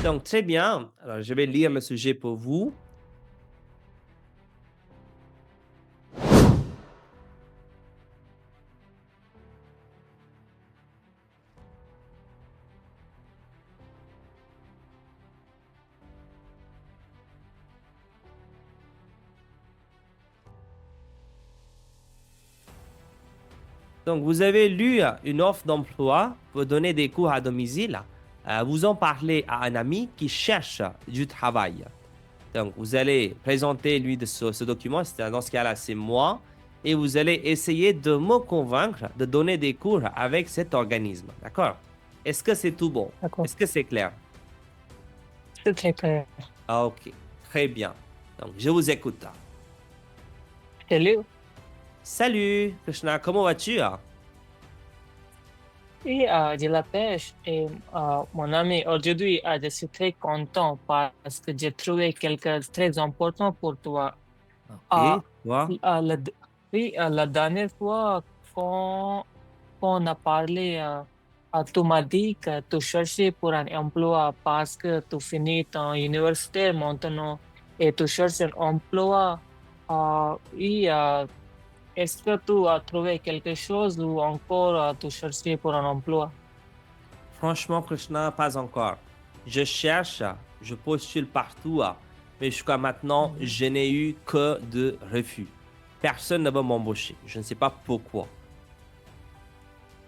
Donc, très bien. Alors, je vais lire le sujet pour vous. Donc, vous avez lu une offre d'emploi pour donner des cours à domicile. Vous en parlez à un ami qui cherche du travail. Donc, vous allez présenter lui de ce document. Dans ce cas-là, c'est moi. Et vous allez essayer de me convaincre de donner des cours avec cet organisme. D'accord? Est-ce que c'est tout bon? D'accord, Est-ce que c'est clair? c'est très clair. Ah, ok. Très bien. Donc, je vous écoute. Salut. Salut, Krishna. Comment vas-tu? Oui, je la pêche et mon ami, aujourd'hui, je suis très content parce que j'ai trouvé quelque chose de très important pour toi. Euh, Ok. Toi? la, oui, la dernière fois qu'on qu'on a parlé, tu m'as dit que tu cherchais pour un emploi parce que tu finis ton université maintenant et tu cherches un emploi. Oui, est-ce que tu as trouvé quelque chose ou encore tu cherchais pour un emploi? Franchement, Krishna, pas encore. Je cherche, je postule partout, mais jusqu'à maintenant, Mhm. je n'ai eu que de refus. Personne ne va m'embaucher. Je ne sais pas pourquoi.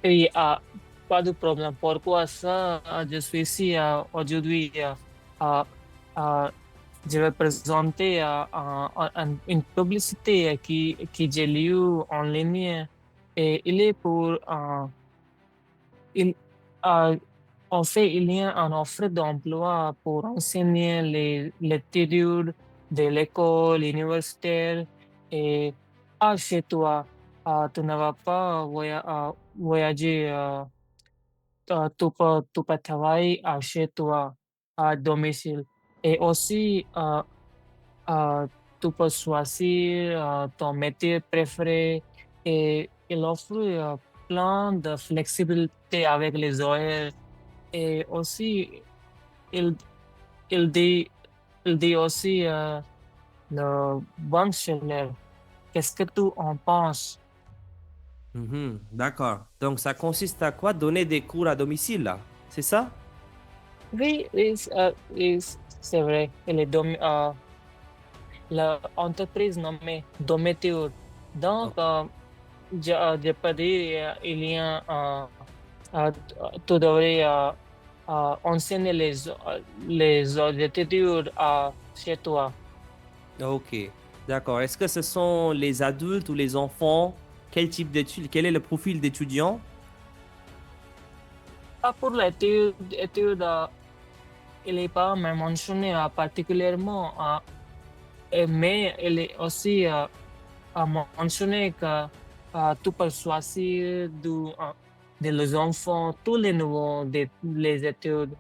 Et pas de problème. Pourquoi ça? Je suis ici aujourd'hui. Euh, euh, je vais présenter une publicité qui j'ai lue en ligne et il est pour il, euh, en fait, il y a une offre d'emploi pour enseigner l'étude de l'école universitaire et chez toi, tu ne vas pas voyager, tu peux travailler chez toi, à domicile. Et aussi, euh, tu peux choisir ton métier préféré et il offre plein de flexibilité avec les horaires et aussi, il, il dit, il dit aussi le bon salaire. Qu'est-ce que tu en penses? Mhm, d'accord. Donc, ça consiste à quoi? Donner des cours à domicile, là. C'est ça? Oui, oui, c'est vrai. L'entreprise nommée Dométeur. Donc, Oh, je peux dire, il y a, tu devrais enseigner les études chez toi. ok. D'accord. Est-ce que ce sont les adultes ou les enfants? Quel type d'études? Quel est le profil d'étudiant? Pour l'étude, il n'est pas mentionné particulièrement, mais il est aussi mentionné que tu peux choisir de les enfants, tous les niveaux des les études,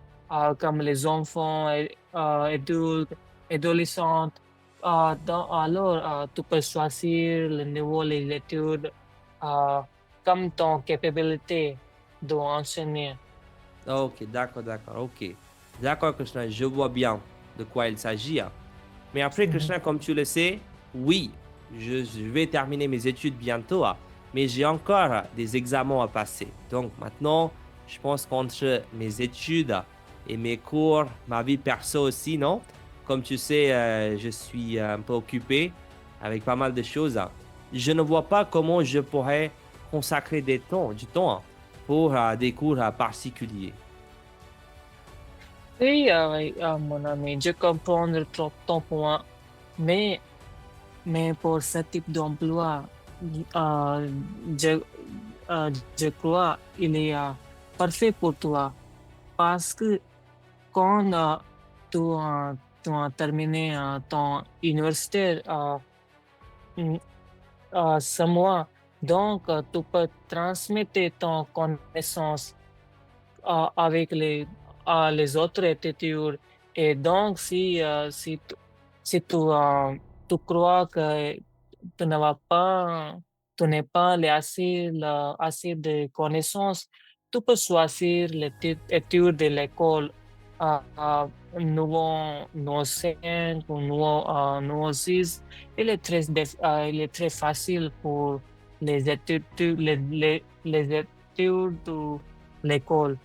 comme les enfants, adultes, adolescents. Alors, tu peux choisir le niveau des études euh, comme ton capacité d'enseigner. Ok, d'accord, d'accord, ok. D'accord, Krishna, je vois bien de quoi il s'agit. Mais après, Mhm. Krishna, comme tu le sais, oui, je vais terminer mes études bientôt, mais j'ai encore des examens à passer. Donc maintenant, je pense qu'entre mes études et mes cours, ma vie perso aussi, non? Comme tu sais, je suis un peu occupé avec pas mal de choses. Je ne vois pas comment je pourrais consacrer du temps pour des cours particuliers. Oui, oui, mon ami, je comprends ton point, mais Mais pour ce type d'emploi, euh, je, je crois il est parfait pour toi parce que quand tu as terminé ton université mm, ce mois, donc tu peux transmettre ton connaissance avec les autres études. Et donc, si tu crois que tu n'as pas, tu n'es pas assez de connaissances, tu peux choisir l'étude de l'école nouveau 5 ou nouveau 6, il est très facile pour les études ou l'école.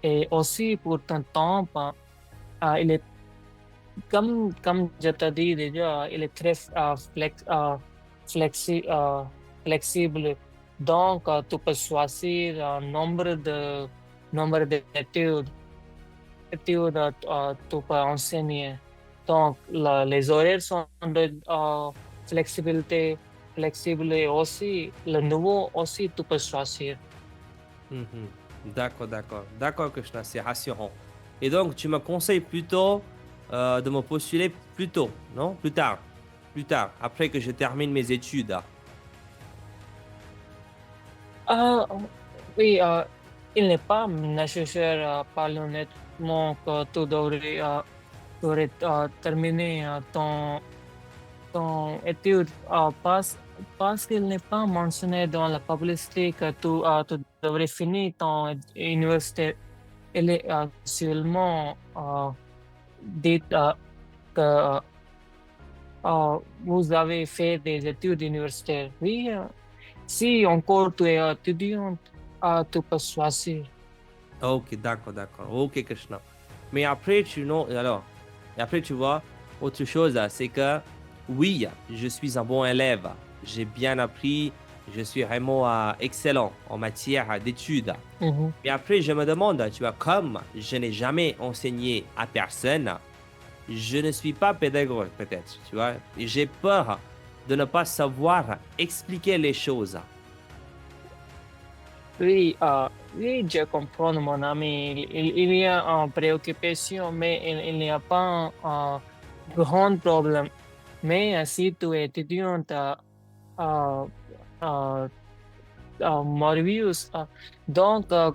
Et aussi pour ton temps, il est, comme je t'ai dit déjà, il est très flexi- euh, flexible. Donc, tu peux choisir un nombre d'études tu peux enseigner. Donc, les horaires sont de flexibilité, flexible et aussi, le nouveau aussi, tu peux choisir. Mhm. D'accord, d'accord. D'accord, Krishna, c'est rassurant. Et donc, tu me conseilles plutôt de me postuler plus tôt, non? Plus tard. Plus tard, après que je termine mes études. Ah, oui, il n'est pas nécessaire, parler honnêtement, que tu devrais terminer ton étude parce qu'il n'est pas mentionné dans la publicité que tu devrais finir ton université. Il est seulement dit que vous avez fait des études universitaires. Oui, si encore tu es étudiant, tu peux choisir. Ok, d'accord, d'accord. Ok, Krishna. Mais après, non, alors, et après, tu vois, autre chose, c'est que oui, je suis un bon élève. J'ai bien appris. Je suis vraiment excellent en matière d'études. Mhm. Mais après, je me demande, tu vois, comme je n'ai jamais enseigné à personne, je ne suis pas pédagogue, peut-être, tu vois. Et j'ai peur de ne pas savoir expliquer les choses. Oui, oui, je comprends, mon ami. Il y a une préoccupation, mais il n'y a pas un grand problème. Mais si tu es étudiante, euh, euh, Morbius, donc euh,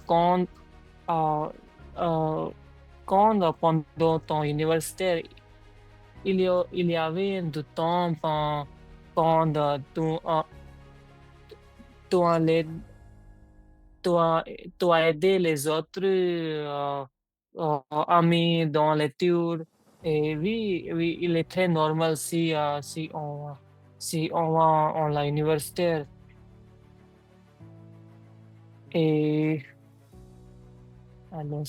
euh, pendant ton universitaire, il y avait du temps quand tu allais tu as, tu as aidé les autres amis dans l'étude. Et oui, oui, il est très normal si on va à l'université. Et alors,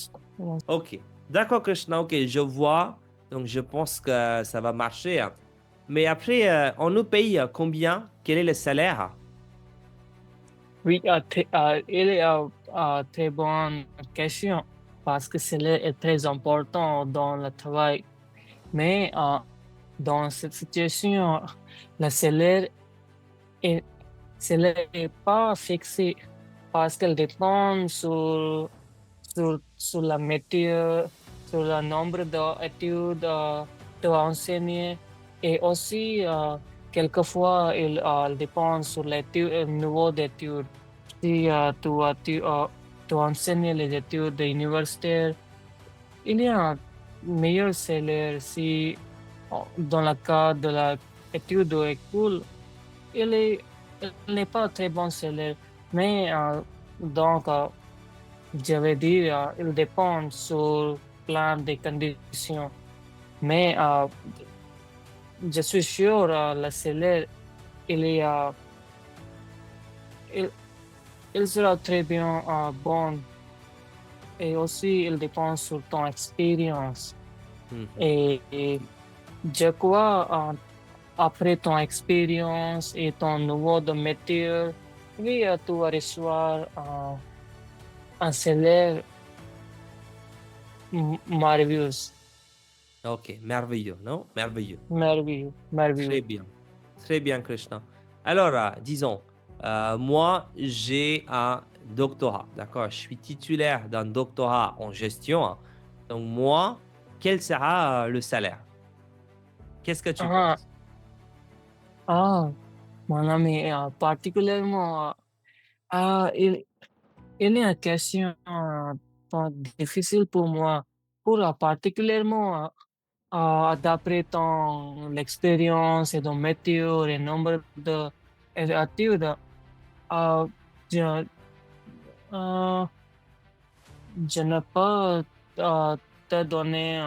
Ok, d'accord, Krishna, ok, je vois. Donc, je pense que ça va marcher. Mais après, on nous paye combien? Quel est le salaire? oui, il est très bonne question parce que cela est très important dans le travail. Mais dans cette situation, le salaire est, salaire n'est pas fixé parce qu'elle dépend sur la météo, sur le nombre d'études de enseigner et aussi quelquefois il dépend sur le niveau d'études. Si tu enseignes les études universitaires, il y a un meilleur salaire si dans le cas de l'étude de école, il est, il n'est pas très bon salaire, mais donc je vais dire, il dépend sur plein de conditions. Mais je suis sûr, le salaire, il est, il, il sera très bien bon. Et aussi, il dépend sur ton expérience. Mhm. Et je crois, après ton expérience et ton niveau de métier, oui, tu vas recevoir un salaire merveilleux, Ok, merveilleux, non? Merveilleux. merveilleux, Très merveilleux. bien. Très bien, Krishna. Alors, disons, moi, j'ai un doctorat, d'accord? Je suis titulaire d'un doctorat en gestion. Donc, moi, quel sera le salaire? Qu'est-ce que tu Ah, penses? ah, mon ami, particulièrement, ah, il est une question pas difficile pour moi. Pour particulièrement, d'après ton l'expérience et ton métier, le nombre d'études, euh, je, euh, je ne peux te donner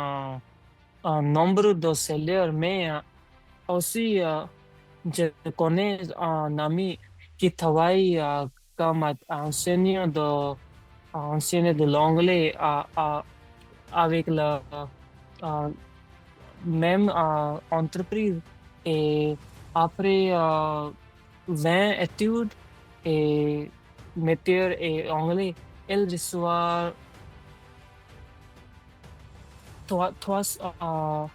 un nombre de salaire, mais aussi, je connais un ami qui travaille comme enseignant de l'anglais avec la même entreprise. Et après 20 études et métier et anglais, elle reçoit trois, trois, euh,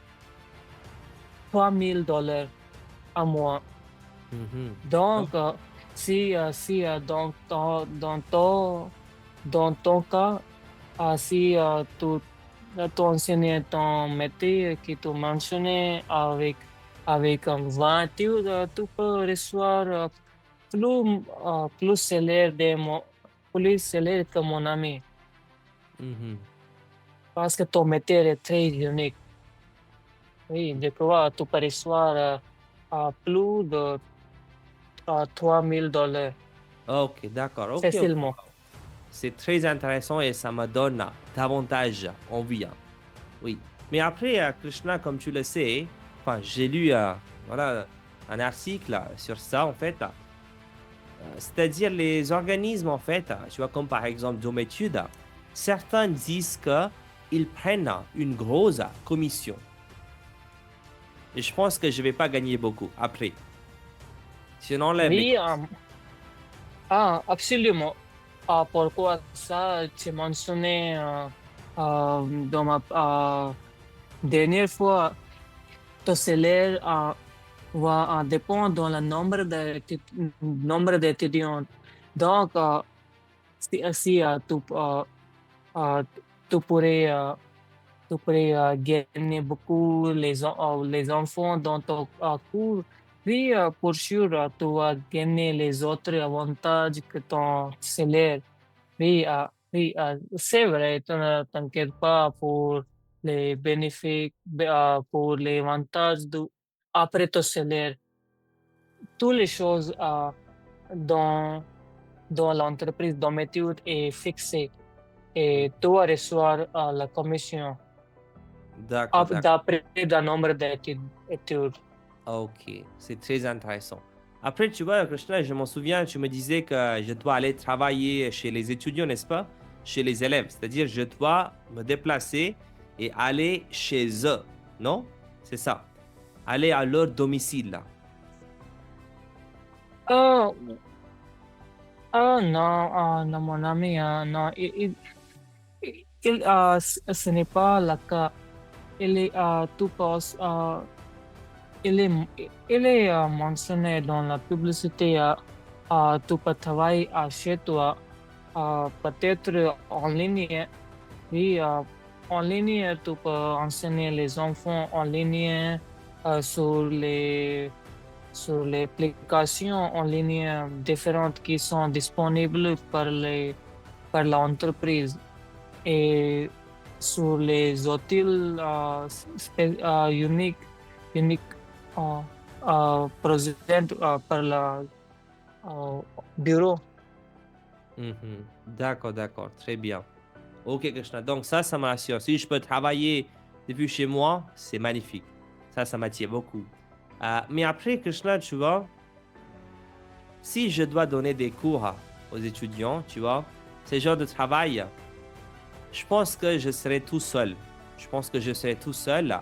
3 000 $ à mois. Mhm. Donc, Donc, si dans ton cas, si tu enseignes ton métier que tu mentionnais avec 20 études, tu peux recevoir plus salaire plus salaire que mon ami, mhm. parce que ton métier est très unique. Oui, je crois que tu peux recevoir plus de 3 000 $ Ok, d'accord. Ok, ok. facilement. C'est très intéressant et ça me donne davantage envie, hein. Oui. Mais après, Krishna, comme tu le sais, enfin, j'ai lu voilà, un article sur ça, en fait. C'est-à-dire les organismes, en fait, tu vois, comme par exemple Dométude, certains disent qu'ils prennent une grosse commission. Et je pense que je vais pas gagner beaucoup après. Si on enlève les Oui, commissions. absolument. Pourquoi ça, tu mentionnais dans ma dernière fois, ton salaire va dépendre dans le nombre d'étudiants. Donc, si euh, tu pourrais, euh, tu pourrais gagner beaucoup les enfants dans ton cours. Oui, pour sûr, tu vas gagner les autres avantages que ton salaire. Oui, c'est vrai, tu ne t'inquiètes pas pour les bénéfices, pour les avantages après ton salaire. Toutes les choses dans, dans l'entreprise, dans méthode est fixée et tu vas recevoir la commission D'accord, d'accord. d'après le nombre d'études. Ok, c'est très intéressant. Après, tu vois, Krishna, je m'en souviens, tu me disais que je dois aller travailler chez les étudiants, n'est-ce pas? Chez les élèves. C'est-à-dire, je dois me déplacer et aller chez eux. Non? C'est ça. Aller à leur domicile, là. Ah, non, non, mon ami, non, ce n'est pas le cas. Tu penses, il est mentionné dans la publicité, tu peux travailler chez toi, peut-être en ligne. Oui, en ligne, tu peux enseigner les enfants en ligne sur sur les applications en ligne différentes qui sont disponibles par l'entreprise et sur les hôtels uniques euh, présents par le euh, bureau. Mhm. D'accord, d'accord. Très bien. Ok, Krishna. Donc ça me rassure. Si je peux travailler depuis chez moi, c'est magnifique. Ça m'attire beaucoup. Mais après, Krishna, tu vois, si je dois donner des cours aux étudiants, tu vois, ce genre de travail, je pense que je serai tout seul. Je pense que je serai tout seul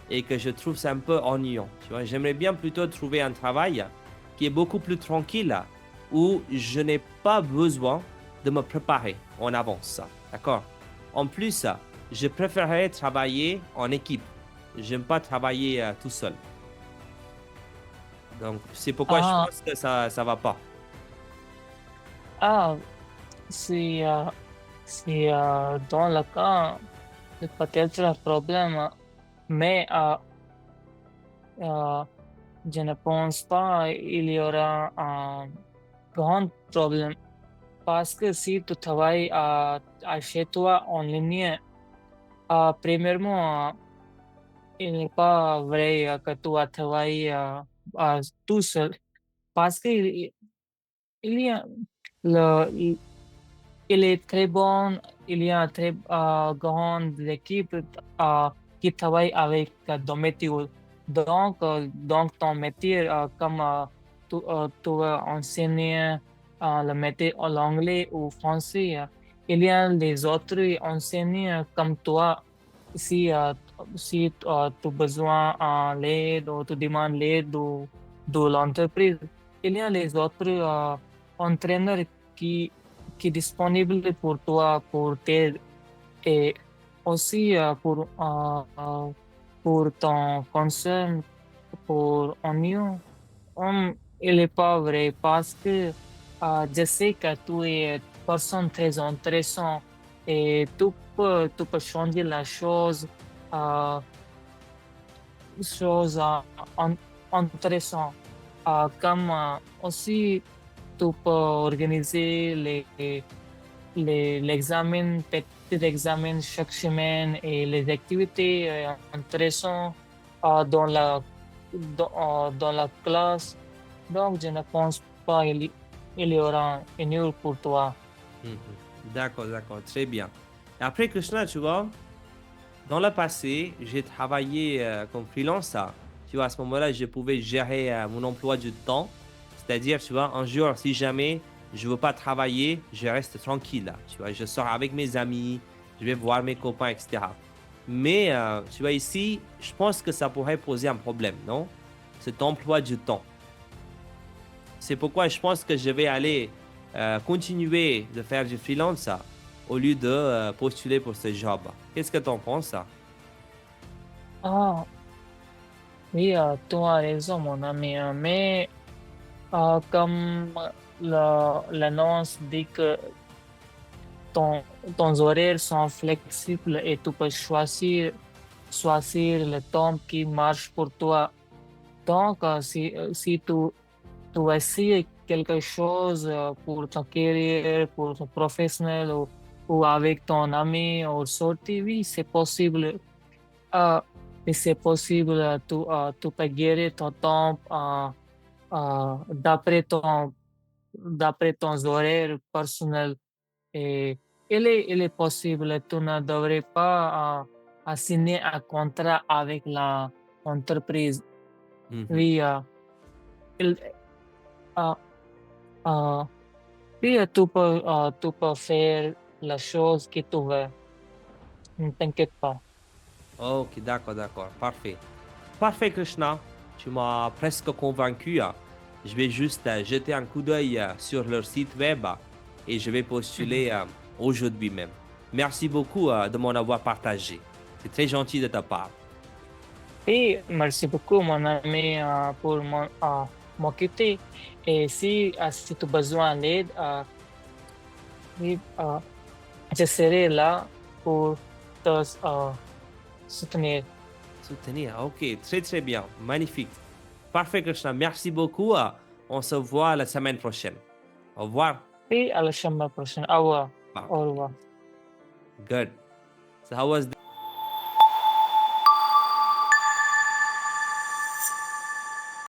et que je trouve ça un peu ennuyant. Tu vois, j'aimerais bien plutôt trouver un travail qui est beaucoup plus tranquille où je n'ai pas besoin de me préparer en avance. D'accord? En plus, je préférerais travailler en équipe. J'aime pas travailler tout seul. Donc, c'est pourquoi je Ah, pense que ça va pas. ah, c'est c'est dans le cas, c'est peut-être un problème, mais euh, je ne pense pas il y aura un grand problème parce que si tu travailles chez toi en ligne, premièrement, il n'est pas vrai que tu vas travailler tout seul parce qu'il il y a le, il est très bon il y a très grande équipe qui travaille avec deux métiers. Donc ton métier, comme tu veux enseigner le métier en anglais ou français, il y a les autres enseignants comme toi. Si, tu as besoin d'aide ou tu demandes l'aide de l'entreprise, il y a les autres entraîneurs qui, qui est disponible pour toi, pour t'aider et aussi pour ton concern, pour union. Il n'est pas vrai parce que je sais que tu es une personne très intéressante et tu peux changer la euh, chose en- intéressante. Comme aussi, tu peux organiser l'examen, petit examen chaque semaine et les activités intéressantes dans dans la classe. Donc, je ne pense pas il y aura une heure pour toi. Mhm. D'accord, d'accord, très bien. Et après, Krishna, tu vois, dans le passé, j'ai travaillé comme freelancer. Tu vois, à ce moment-là, je pouvais gérer mon emploi du temps. C'est-à-dire, tu vois, un jour, si jamais je veux pas travailler, je reste tranquille. Là, tu vois, je sors avec mes amis, je vais voir mes copains, etc. Mais, tu vois, ici, je pense que ça pourrait poser un problème, non? Cet emploi du temps. C'est pourquoi je pense que je vais aller continuer de faire du freelance au lieu de postuler pour ce job. Qu'est-ce que tu en penses? Ah, oui, tu as raison, mon ami, mais comme l'annonce dit que ton, ton horaires sont flexibles et tu peux choisir le temps qui marche pour toi. Donc, si tu essaies quelque chose pour ton carrière, pour ton professionnel ou avec ton ami ou sortie, oui, c'est possible. Euh, et c'est possible, tu peux gérer ton temps d'après d'après ton horaire personnel. Et il est possible, tu ne devrais pas signer un contrat avec l'entreprise. Mhm. Oui, il, euh, euh, oui, tu peux faire la chose que tu veux. Ne t'inquiète pas. Ok, d'accord, d'accord. Parfait. Parfait, Krishna. Tu m'as presque convaincu. Je vais juste jeter un coup d'œil sur leur site web et je vais Mhm. postuler aujourd'hui même. Merci beaucoup de m'en avoir partagé. C'est très gentil de ta part. Oui, merci beaucoup, mon ami, pour m'occuper. Et si tu as besoin d'aide, oui, je serai là pour te soutenir. Soutenir. Ok, très très bien. Magnifique. Parfait, Krishna. Merci beaucoup. On se voit la semaine prochaine. Au revoir. Et à la semaine prochaine. Au revoir. Au Parfait. revoir. Good. So how was